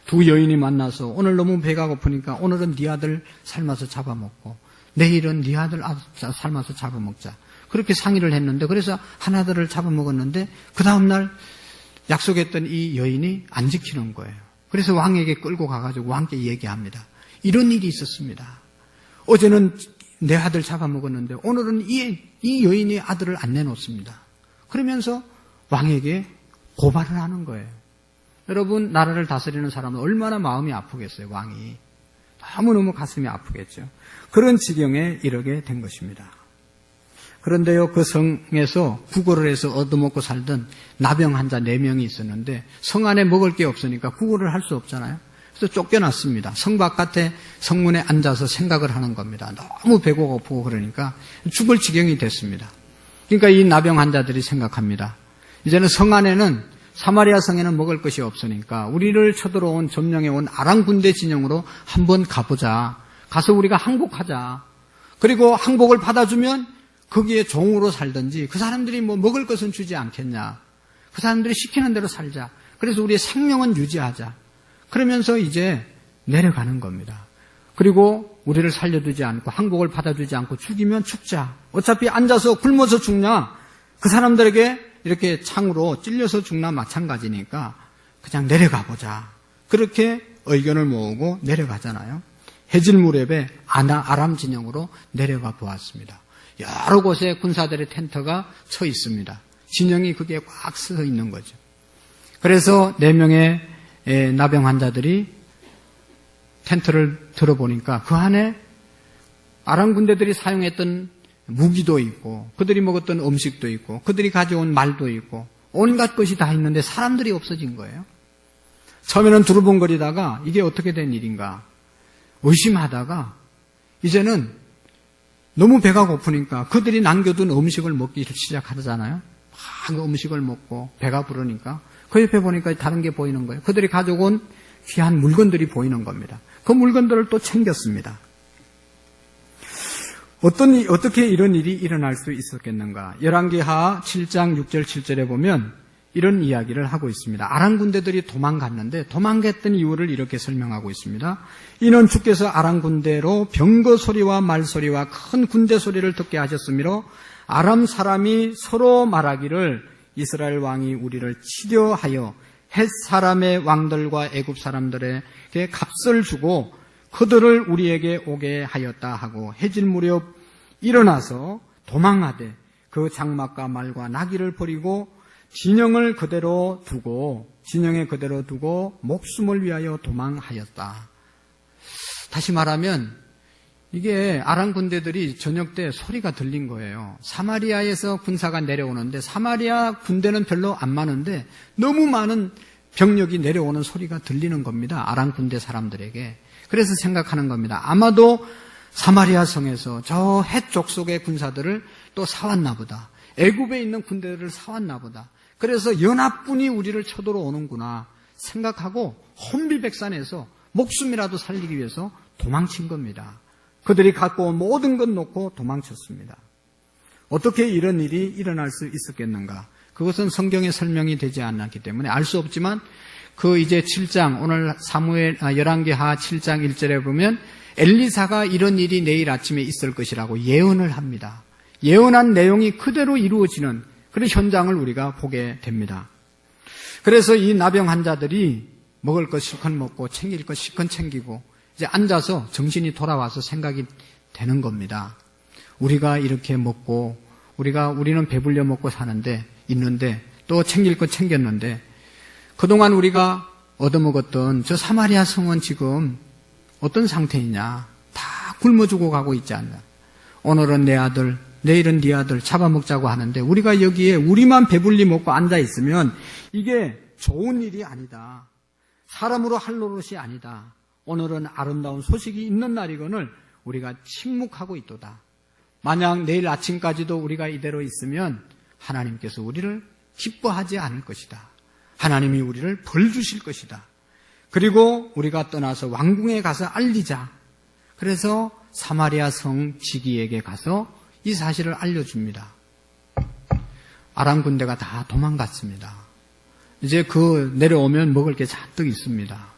두 여인이 만나서 오늘 너무 배가 고프니까 오늘은 네 아들 삶아서 잡아먹고 내일은 네 아들 삶아서 잡아먹자. 그렇게 상의를 했는데 그래서 하나들을 잡아먹었는데 그 다음날 약속했던 이 여인이 안 지키는 거예요. 그래서 왕에게 끌고 가가지고 왕께 얘기합니다. 이런 일이 있었습니다. 어제는 내 아들 잡아먹었는데 오늘은 이 여인이 아들을 안 내놓습니다. 그러면서 왕에게 고발을 하는 거예요. 여러분, 나라를 다스리는 사람은 얼마나 마음이 아프겠어요, 왕이. 너무너무 가슴이 아프겠죠. 그런 지경에 이르게 된 것입니다. 그런데요, 그 성에서 구걸을 해서 얻어먹고 살던 나병 환자 4명이 있었는데 성 안에 먹을 게 없으니까 구걸을 할 수 없잖아요. 그래서 쫓겨났습니다. 성 바깥에 성문에 앉아서 생각을 하는 겁니다. 너무 배고가 고프고 그러니까 죽을 지경이 됐습니다. 그러니까 이 나병 환자들이 생각합니다. 이제는 성 안에는 사마리아 성에는 먹을 것이 없으니까 우리를 쳐들어온 점령해온 아람 군대 진영으로 한번 가보자. 가서 우리가 항복하자. 그리고 항복을 받아주면 거기에 종으로 살든지 그 사람들이 뭐 먹을 것은 주지 않겠냐. 그 사람들이 시키는 대로 살자. 그래서 우리의 생명은 유지하자. 그러면서 이제 내려가는 겁니다. 그리고 우리를 살려두지 않고 항복을 받아주지 않고 죽이면 죽자. 어차피 앉아서 굶어서 죽냐. 그 사람들에게 이렇게 창으로 찔려서 죽나 마찬가지니까 그냥 내려가 보자. 그렇게 의견을 모으고 내려가잖아요. 해질 무렵에 아람 진영으로 내려가 보았습니다. 여러 곳에 군사들의 텐트가 쳐 있습니다. 진영이 그게 꽉 서 있는 거죠. 그래서 4명의 나병 환자들이 텐트를 들어보니까 그 안에 아람 군대들이 사용했던 무기도 있고 그들이 먹었던 음식도 있고 그들이 가져온 말도 있고 온갖 것이 다 있는데 사람들이 없어진 거예요. 처음에는 두루뭉거리다가 이게 어떻게 된 일인가 의심하다가 이제는 너무 배가 고프니까 그들이 남겨둔 음식을 먹기 시작하잖아요. 막 음식을 먹고 배가 부르니까 그 옆에 보니까 다른 게 보이는 거예요. 그들이 가져온 귀한 물건들이 보이는 겁니다. 그 물건들을 또 챙겼습니다. 어떻게 이런 일이 일어날 수 있었겠는가? 열왕기하 7장 6절 7절에 보면 이런 이야기를 하고 있습니다. 아람 군대들이 도망갔는데 도망갔던 이유를 이렇게 설명하고 있습니다. 이는 주께서 아람 군대로 병거 소리와 말 소리와 큰 군대 소리를 듣게 하셨으므로 아람 사람이 서로 말하기를 이스라엘 왕이 우리를 치려하여 헷 사람의 왕들과 애굽 사람들에게 값을 주고 그들을 우리에게 오게 하였다 하고 해질 무렵 일어나서 도망하되 그 장막과 말과 나귀를 버리고 진영에 그대로 두고 목숨을 위하여 도망하였다. 다시 말하면 이게 아람 군대들이 저녁 때 소리가 들린 거예요. 사마리아에서 군사가 내려오는데 사마리아 군대는 별로 안 많은데 너무 많은 병력이 내려오는 소리가 들리는 겁니다. 아람 군대 사람들에게. 그래서 생각하는 겁니다. 아마도 사마리아 성에서 저 헷 족속의 군사들을 또 사왔나 보다. 애굽에 있는 군대들을 사왔나 보다. 그래서 연합군이 우리를 쳐들어오는구나 생각하고 혼비백산해서 목숨이라도 살리기 위해서 도망친 겁니다. 그들이 갖고 온 모든 것 놓고 도망쳤습니다. 어떻게 이런 일이 일어날 수 있었겠는가? 그것은 성경에 설명이 되지 않았기 때문에 알 수 없지만 그 이제 7장 오늘 열왕기하 7장 1절에 보면 엘리사가 이런 일이 내일 아침에 있을 것이라고 예언을 합니다. 예언한 내용이 그대로 이루어지는 그런 현장을 우리가 보게 됩니다. 그래서 이 나병 환자들이 먹을 것 실컷 먹고 챙길 것 실컷 챙기고 이제 앉아서 정신이 돌아와서 생각이 되는 겁니다. 우리가 이렇게 먹고 우리는 배불려 먹고 있는데 또 챙길 것 챙겼는데 그동안 우리가 얻어먹었던 저 사마리아 성은 지금 어떤 상태이냐? 다 굶어 죽어 가고 있지 않나? 오늘은 내 아들, 내일은 네 아들 잡아먹자고 하는데 우리가 여기에 우리만 배불리 먹고 앉아 있으면 이게 좋은 일이 아니다. 사람으로 할 노릇이 아니다. 오늘은 아름다운 소식이 있는 날이거늘 우리가 침묵하고 있도다. 만약 내일 아침까지도 우리가 이대로 있으면 하나님께서 우리를 기뻐하지 않을 것이다. 하나님이 우리를 벌 주실 것이다. 그리고 우리가 떠나서 왕궁에 가서 알리자. 그래서 사마리아 성 지기에게 가서 이 사실을 알려줍니다. 아람 군대가 다 도망갔습니다. 이제 내려오면 먹을 게 잔뜩 있습니다.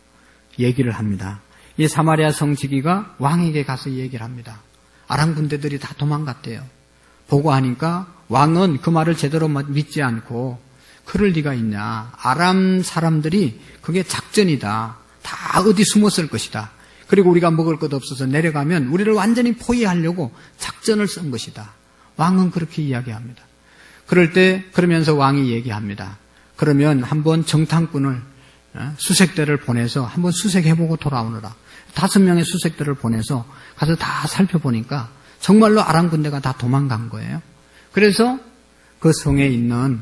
얘기를 합니다. 이 사마리아 성 지기가 왕에게 가서 얘기를 합니다. 아람 군대들이 다 도망갔대요. 보고 하니까 왕은 그 말을 제대로 믿지 않고 그럴 리가 있냐. 아람 사람들이 그게 작전이다. 다 어디 숨었을 것이다. 그리고 우리가 먹을 것 없어서 내려가면 우리를 완전히 포위하려고 작전을 쓴 것이다. 왕은 그렇게 이야기합니다. 그러면서 왕이 얘기합니다. 그러면 한번 정탐꾼을, 수색대를 보내서 한번 수색해보고 돌아오느라. 5명의 수색대를 보내서 가서 다 살펴보니까 정말로 아람 군대가 다 도망간 거예요. 그래서 그 성에 있는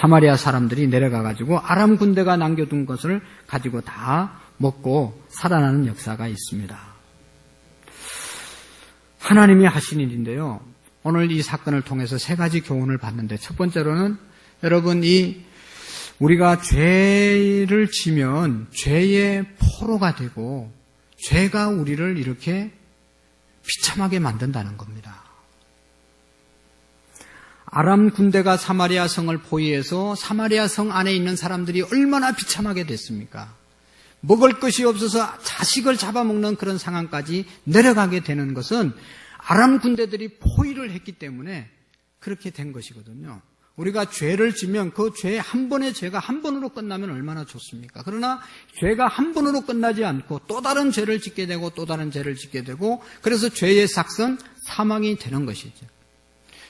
사마리아 사람들이 내려가가지고 아람 군대가 남겨둔 것을 가지고 다 먹고 살아나는 역사가 있습니다. 하나님이 하신 일인데요. 오늘 이 사건을 통해서 3가지 교훈을 받는데, 첫 번째로는 여러분, 우리가 죄를 지면 죄의 포로가 되고 죄가 우리를 이렇게 비참하게 만든다는 겁니다. 아람 군대가 사마리아 성을 포위해서 사마리아 성 안에 있는 사람들이 얼마나 비참하게 됐습니까? 먹을 것이 없어서 자식을 잡아먹는 그런 상황까지 내려가게 되는 것은 아람 군대들이 포위를 했기 때문에 그렇게 된 것이거든요. 우리가 죄를 지면 그 죄 한 번의 죄가 한 번으로 끝나면 얼마나 좋습니까? 그러나 죄가 한 번으로 끝나지 않고 또 다른 죄를 짓게 되고 또 다른 죄를 짓게 되고, 그래서 죄의 삭선, 사망이 되는 것이죠.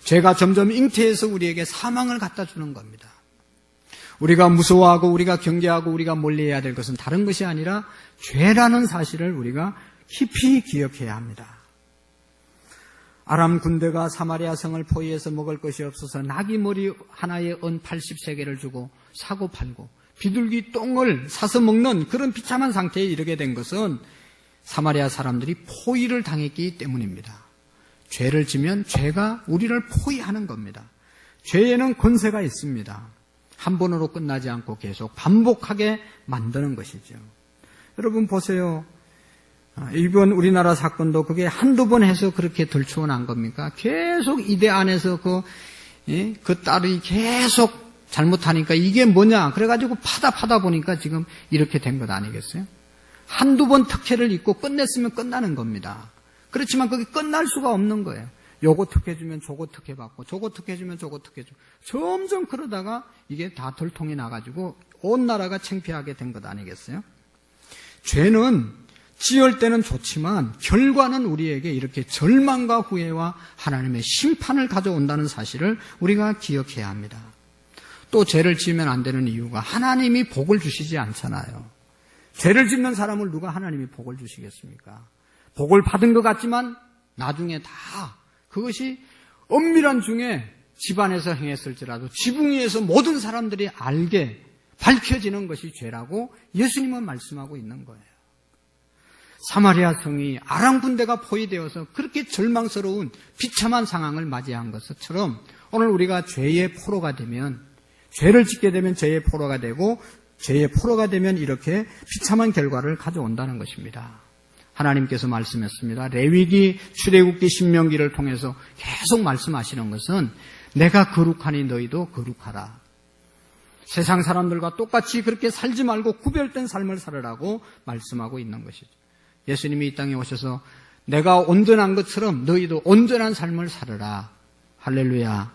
죄가 점점 잉태해서 우리에게 사망을 갖다 주는 겁니다. 우리가 무서워하고 우리가 경계하고 우리가 멀리해야 될 것은 다른 것이 아니라 죄라는 사실을 우리가 깊이 기억해야 합니다. 아람 군대가 사마리아 성을 포위해서 먹을 것이 없어서 나귀 머리 하나에 은 80세겔을 주고 사고 팔고 비둘기 똥을 사서 먹는 그런 비참한 상태에 이르게 된 것은 사마리아 사람들이 포위를 당했기 때문입니다. 죄를 지면 죄가 우리를 포위하는 겁니다. 죄에는 권세가 있습니다. 한 번으로 끝나지 않고 계속 반복하게 만드는 것이죠. 여러분 보세요. 이번 우리나라 사건도 그게 한두 번 해서 그렇게 들추어 난 겁니까? 계속 이대 안에서 그 딸이 계속 잘못하니까 이게 뭐냐? 그래가지고 파다 보니까 지금 이렇게 된 것 아니겠어요? 한두 번 특혜를 입고 끝냈으면 끝나는 겁니다. 그렇지만 그게 끝날 수가 없는 거예요. 요거 특혜주면 저거 특혜받고 저거 특혜주면 저거 특혜주. 점점 그러다가 이게 다 들통이 나가지고 온 나라가 창피하게 된 것 아니겠어요? 죄는 지을 때는 좋지만 결과는 우리에게 이렇게 절망과 후회와 하나님의 심판을 가져온다는 사실을 우리가 기억해야 합니다. 또 죄를 지으면 안 되는 이유가 하나님이 복을 주시지 않잖아요. 죄를 짓는 사람을 누가 하나님이 복을 주시겠습니까? 복을 받은 것 같지만 나중에 다 그것이 엄밀한 중에 집안에서 행했을지라도 지붕 위에서 모든 사람들이 알게 밝혀지는 것이 죄라고 예수님은 말씀하고 있는 거예요. 사마리아 성이 아람 군대가 포위되어서 그렇게 절망스러운 비참한 상황을 맞이한 것처럼 오늘 우리가 죄의 포로가 되면, 죄를 짓게 되면 죄의 포로가 되고, 죄의 포로가 되면 이렇게 비참한 결과를 가져온다는 것입니다. 하나님께서 말씀했습니다. 레위기, 출애굽기, 신명기를 통해서 계속 말씀하시는 것은 내가 거룩하니 너희도 거룩하라. 세상 사람들과 똑같이 그렇게 살지 말고 구별된 삶을 살으라고 말씀하고 있는 것이죠. 예수님이 이 땅에 오셔서 내가 온전한 것처럼 너희도 온전한 삶을 살으라. 할렐루야.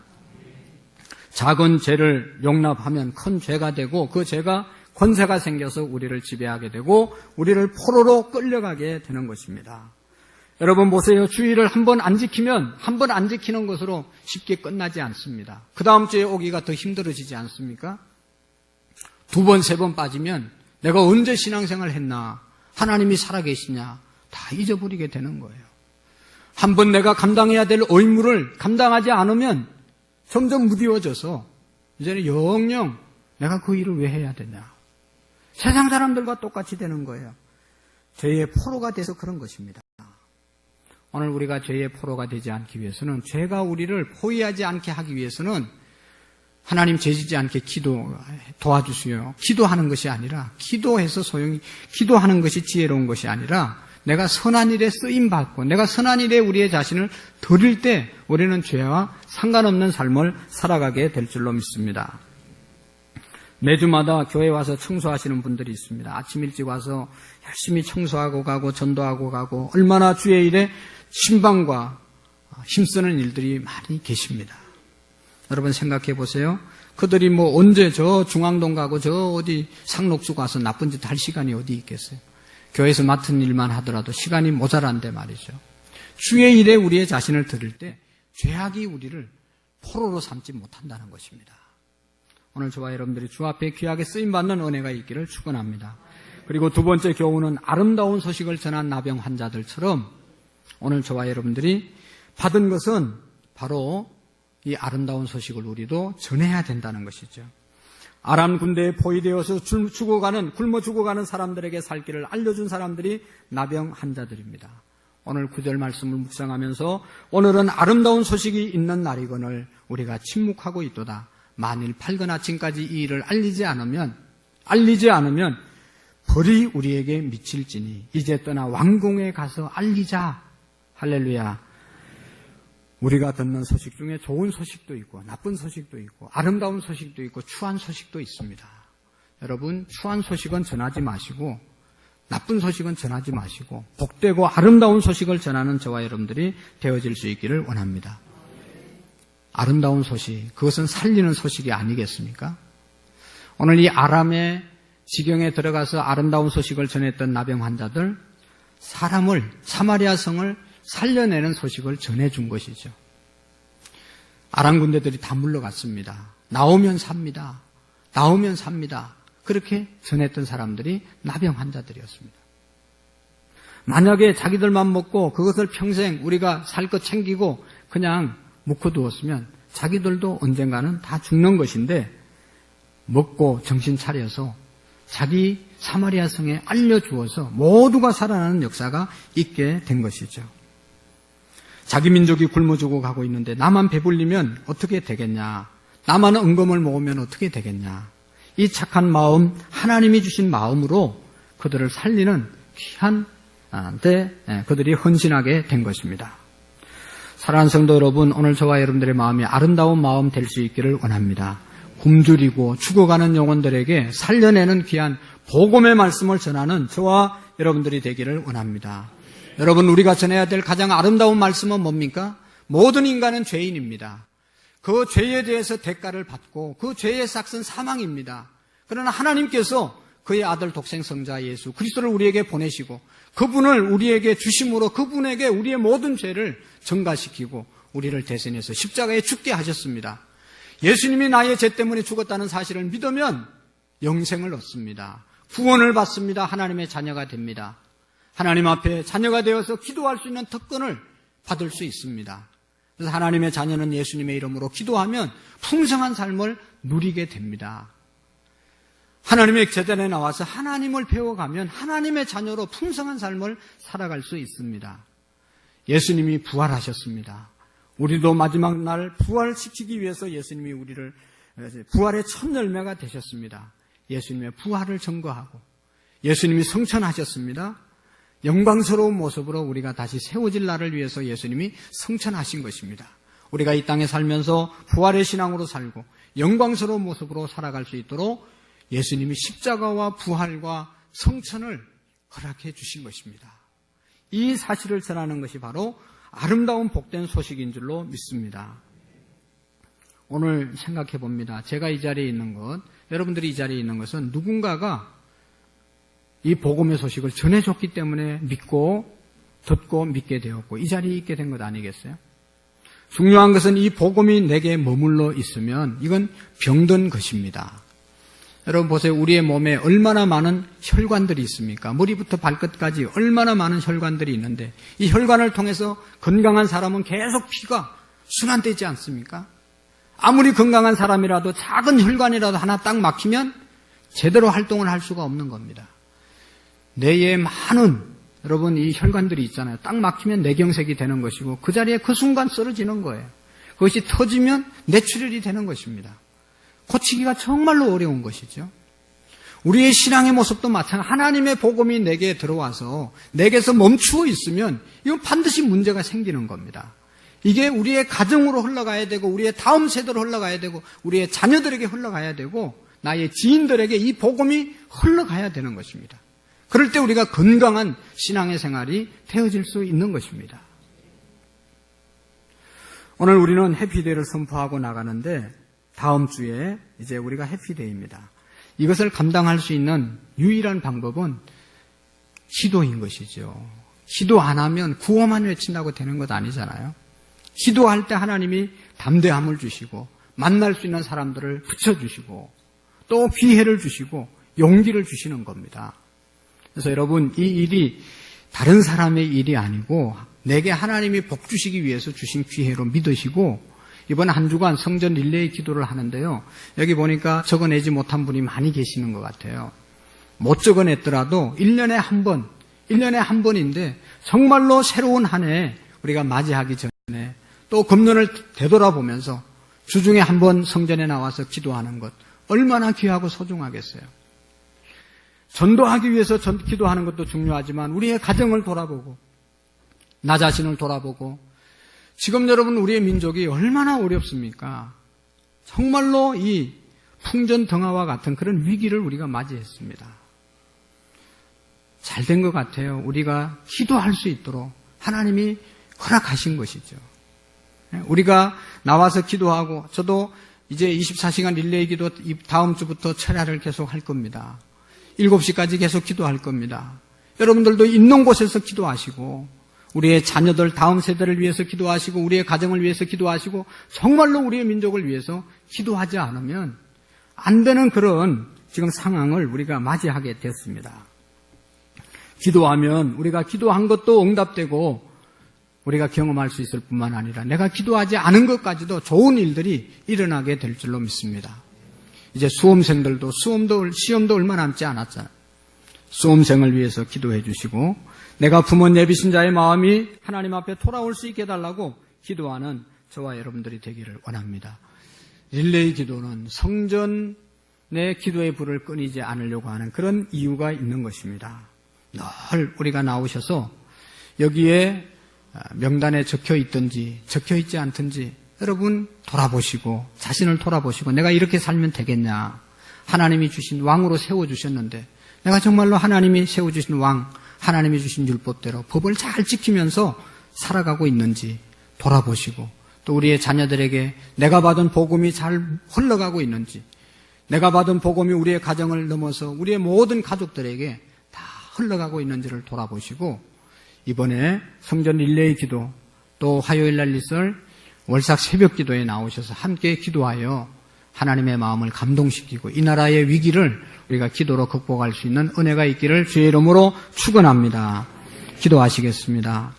작은 죄를 용납하면 큰 죄가 되고 그 죄가 권세가 생겨서 우리를 지배하게 되고 우리를 포로로 끌려가게 되는 것입니다. 여러분 보세요. 주의를 한 번 안 지키면 한 번 안 지키는 것으로 쉽게 끝나지 않습니다. 그 다음 주에 오기가 더 힘들어지지 않습니까? 2번, 3번 빠지면 내가 언제 신앙생활 했나? 하나님이 살아계시냐? 다 잊어버리게 되는 거예요. 한 번 내가 감당해야 될 의무를 감당하지 않으면 점점 무디워져서 이제는 영영 내가 그 일을 왜 해야 되냐? 세상 사람들과 똑같이 되는 거예요. 죄의 포로가 돼서 그런 것입니다. 오늘 우리가 죄의 포로가 되지 않기 위해서는, 죄가 우리를 포위하지 않게 하기 위해서는 하나님 죄지지 않게 도와주시오. 기도하는 것이 아니라, 기도해서 기도하는 것이 지혜로운 것이 아니라 내가 선한 일에 쓰임받고 내가 선한 일에 우리의 자신을 드릴 때 우리는 죄와 상관없는 삶을 살아가게 될 줄로 믿습니다. 매주마다 교회 와서 청소하시는 분들이 있습니다. 아침 일찍 와서 열심히 청소하고 가고 전도하고 가고 얼마나 주의 일에 신방과 힘쓰는 일들이 많이 계십니다. 여러분 생각해 보세요. 그들이 뭐 언제 저 중앙동 가고 저 어디 상록수 가서 나쁜 짓 할 시간이 어디 있겠어요. 교회에서 맡은 일만 하더라도 시간이 모자란데 말이죠. 주의 일에 우리의 자신을 드릴 때 죄악이 우리를 포로로 삼지 못한다는 것입니다. 오늘 저와 여러분들이 주 앞에 귀하게 쓰임받는 은혜가 있기를 축원합니다. 그리고 두 번째 교훈은 아름다운 소식을 전한 나병 환자들처럼 오늘 저와 여러분들이 받은 것은 바로 이 아름다운 소식을 우리도 전해야 된다는 것이죠. 아람 군대에 포위되어서 굶어 죽어가는 사람들에게 살 길을 알려준 사람들이 나병 환자들입니다. 오늘 9절 말씀을 묵상하면서 오늘은 아름다운 소식이 있는 날이거늘 우리가 침묵하고 있도다. 만일 밝은 아침까지 이 일을 알리지 않으면 벌이 우리에게 미칠지니 이제 떠나 왕궁에 가서 알리자. 할렐루야. 우리가 듣는 소식 중에 좋은 소식도 있고 나쁜 소식도 있고 아름다운 소식도 있고 추한 소식도 있습니다. 여러분 추한 소식은 전하지 마시고 나쁜 소식은 전하지 마시고 복되고 아름다운 소식을 전하는 저와 여러분들이 되어질 수 있기를 원합니다. 아름다운 소식, 그것은 살리는 소식이 아니겠습니까? 오늘 이 아람의 지경에 들어가서 아름다운 소식을 전했던 나병 환자들, 사마리아 성을 살려내는 소식을 전해준 것이죠. 아람 군대들이 다 물러갔습니다. 나오면 삽니다. 그렇게 전했던 사람들이 나병 환자들이었습니다. 만약에 자기들만 먹고 그것을 평생 우리가 살 것 챙기고 그냥 묵혀두었으면 자기들도 언젠가는 다 죽는 것인데 먹고 정신 차려서 자기 사마리아 성에 알려주어서 모두가 살아나는 역사가 있게 된 것이죠. 자기 민족이 굶어 죽어가고 있는데 나만 배불리면 어떻게 되겠냐? 나만 은검을 모으면 어떻게 되겠냐? 이 착한 마음, 하나님이 주신 마음으로 그들을 살리는 귀한 그들이 헌신하게 된 것입니다. 사랑하는 성도 여러분, 오늘 저와 여러분들의 마음이 아름다운 마음 될 수 있기를 원합니다. 굶주리고 죽어가는 영혼들에게 살려내는 귀한 복음의 말씀을 전하는 저와 여러분들이 되기를 원합니다. 여러분, 우리가 전해야 될 가장 아름다운 말씀은 뭡니까? 모든 인간은 죄인입니다. 그 죄에 대해서 대가를 받고 그 죄의 삭은 사망입니다. 그러나 하나님께서 그의 아들 독생성자 예수 그리스도를 우리에게 보내시고 그분을 우리에게 주심으로 그분에게 우리의 모든 죄를 전가시키고 우리를 대신해서 십자가에 죽게 하셨습니다. 예수님이 나의 죄 때문에 죽었다는 사실을 믿으면 영생을 얻습니다. 구원을 받습니다. 하나님의 자녀가 됩니다. 하나님 앞에 자녀가 되어서 기도할 수 있는 특권을 받을 수 있습니다. 그래서 하나님의 자녀는 예수님의 이름으로 기도하면 풍성한 삶을 누리게 됩니다. 하나님의 제단에 나와서 하나님을 배워가면 하나님의 자녀로 풍성한 삶을 살아갈 수 있습니다. 예수님이 부활하셨습니다. 우리도 마지막 날 부활시키기 위해서 예수님이 우리를 부활의 첫 열매가 되셨습니다. 예수님의 부활을 증거하고 예수님이 성천하셨습니다. 영광스러운 모습으로 우리가 다시 세워질 날을 위해서 예수님이 성천하신 것입니다. 우리가 이 땅에 살면서 부활의 신앙으로 살고 영광스러운 모습으로 살아갈 수 있도록 예수님이 십자가와 부활과 성천을 허락해 주신 것입니다. 이 사실을 전하는 것이 바로 아름다운 복된 소식인 줄로 믿습니다. 오늘 생각해 봅니다. 제가 이 자리에 있는 것, 여러분들이 이 자리에 있는 것은 누군가가 이 복음의 소식을 전해줬기 때문에 믿고 듣고 믿게 되었고 이 자리에 있게 된 것 아니겠어요? 중요한 것은 이 복음이 내게 머물러 있으면 이건 병든 것입니다. 여러분 보세요. 우리의 몸에 얼마나 많은 혈관들이 있습니까? 머리부터 발끝까지 얼마나 많은 혈관들이 있는데 이 혈관을 통해서 건강한 사람은 계속 피가 순환되지 않습니까? 아무리 건강한 사람이라도 작은 혈관이라도 하나 딱 막히면 제대로 활동을 할 수가 없는 겁니다. 뇌에 많은 여러분 이 혈관들이 있잖아요. 딱 막히면 뇌경색이 되는 것이고 그 자리에 그 순간 쓰러지는 거예요. 그것이 터지면 뇌출혈이 되는 것입니다. 고치기가 정말로 어려운 것이죠. 우리의 신앙의 모습도 마찬가지. 하나님의 복음이 내게 들어와서 내게서 멈추어 있으면 이건 반드시 문제가 생기는 겁니다. 이게 우리의 가정으로 흘러가야 되고 우리의 다음 세대로 흘러가야 되고 우리의 자녀들에게 흘러가야 되고 나의 지인들에게 이 복음이 흘러가야 되는 것입니다. 그럴 때 우리가 건강한 신앙의 생활이 되어질 수 있는 것입니다. 오늘 우리는 해피데이를 선포하고 나가는데 다음 주에 이제 우리가 해피데이입니다. 이것을 감당할 수 있는 유일한 방법은 기도인 것이죠. 기도 안 하면 구호만 외친다고 되는 것 아니잖아요. 기도할 때 하나님이 담대함을 주시고 만날 수 있는 사람들을 붙여주시고 또 기회를 주시고 용기를 주시는 겁니다. 그래서 여러분, 이 일이 다른 사람의 일이 아니고 내게 하나님이 복 주시기 위해서 주신 기회로 믿으시고 이번 한 주간 성전 릴레이 기도를 하는데요. 여기 보니까 적어내지 못한 분이 많이 계시는 것 같아요. 못 적어냈더라도 1년에 한 번인데 정말로 새로운 한 해 우리가 맞이하기 전에 또 금년을 되돌아보면서 주중에 한 번 성전에 나와서 기도하는 것 얼마나 귀하고 소중하겠어요. 전도하기 위해서 기도하는 것도 중요하지만 우리의 가정을 돌아보고 나 자신을 돌아보고 지금 여러분 우리의 민족이 얼마나 어렵습니까? 정말로 이 풍전등화와 같은 그런 위기를 우리가 맞이했습니다. 잘된 것 같아요. 우리가 기도할 수 있도록 하나님이 허락하신 것이죠. 우리가 나와서 기도하고 저도 이제 24시간 릴레이 기도 다음 주부터 철야를 계속 할 겁니다. 7시까지 계속 기도할 겁니다. 여러분들도 있는 곳에서 기도하시고 우리의 자녀들 다음 세대를 위해서 기도하시고 우리의 가정을 위해서 기도하시고 정말로 우리의 민족을 위해서 기도하지 않으면 안 되는 그런 지금 상황을 우리가 맞이하게 됐습니다. 기도하면 우리가 기도한 것도 응답되고 우리가 경험할 수 있을 뿐만 아니라 내가 기도하지 않은 것까지도 좋은 일들이 일어나게 될 줄로 믿습니다. 이제 수험생들도 시험도 얼마 남지 않았잖아요. 수험생을 위해서 기도해 주시고 내가 부모 내비신 자의 마음이 하나님 앞에 돌아올 수 있게 해달라고 기도하는 저와 여러분들이 되기를 원합니다. 릴레이 기도는 성전의 기도의 불을 끊이지 않으려고 하는 그런 이유가 있는 것입니다. 늘 우리가 나오셔서 여기에 명단에 적혀 있든지 적혀 있지 않든지 여러분 돌아보시고 자신을 돌아보시고 내가 이렇게 살면 되겠냐. 하나님이 주신 왕으로 세워주셨는데 내가 정말로 하나님이 세워주신 왕, 하나님이 주신 율법대로 법을 잘 지키면서 살아가고 있는지 돌아보시고 또 우리의 자녀들에게 내가 받은 복음이 잘 흘러가고 있는지 내가 받은 복음이 우리의 가정을 넘어서 우리의 모든 가족들에게 다 흘러가고 있는지를 돌아보시고 이번에 성전 릴레이 기도 또 화요일 날 있을 월삭 새벽 기도에 나오셔서 함께 기도하여 하나님의 마음을 감동시키고 이 나라의 위기를 우리가 기도로 극복할 수 있는 은혜가 있기를 주의 이름으로 축원합니다. 기도하시겠습니다.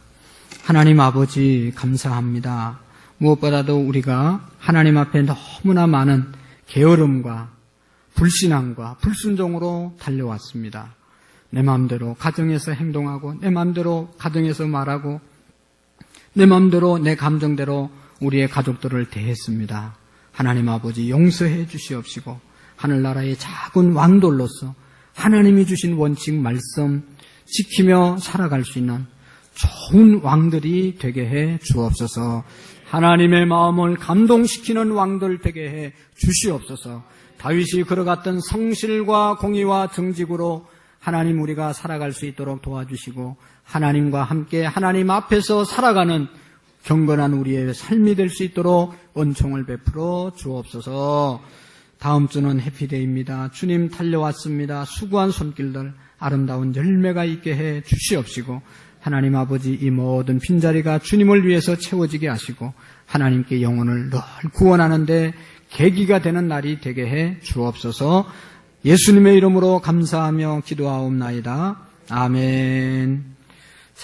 하나님 아버지 감사합니다. 무엇보다도 우리가 하나님 앞에 너무나 많은 게으름과 불신앙과 불순종으로 달려왔습니다. 내 마음대로 가정에서 행동하고 내 마음대로 가정에서 말하고 내 마음대로 내 감정대로 우리의 가족들을 대했습니다. 하나님 아버지 용서해 주시옵시고 하늘나라의 작은 왕들로서 하나님이 주신 원칙 말씀 지키며 살아갈 수 있는 좋은 왕들이 되게 해 주옵소서. 하나님의 마음을 감동시키는 왕들 되게 해 주시옵소서. 다윗이 걸어갔던 성실과 공의와 정직으로 하나님 우리가 살아갈 수 있도록 도와주시고 하나님과 함께 하나님 앞에서 살아가는 경건한 우리의 삶이 될 수 있도록 은총을 베풀어 주옵소서. 다음 주는 해피데이입니다. 주님 달려왔습니다. 수고한 손길들 아름다운 열매가 있게 해 주시옵시고 하나님 아버지 이 모든 빈자리가 주님을 위해서 채워지게 하시고 하나님께 영혼을 늘 구원하는 데 계기가 되는 날이 되게 해 주옵소서. 예수님의 이름으로 감사하며 기도하옵나이다. 아멘.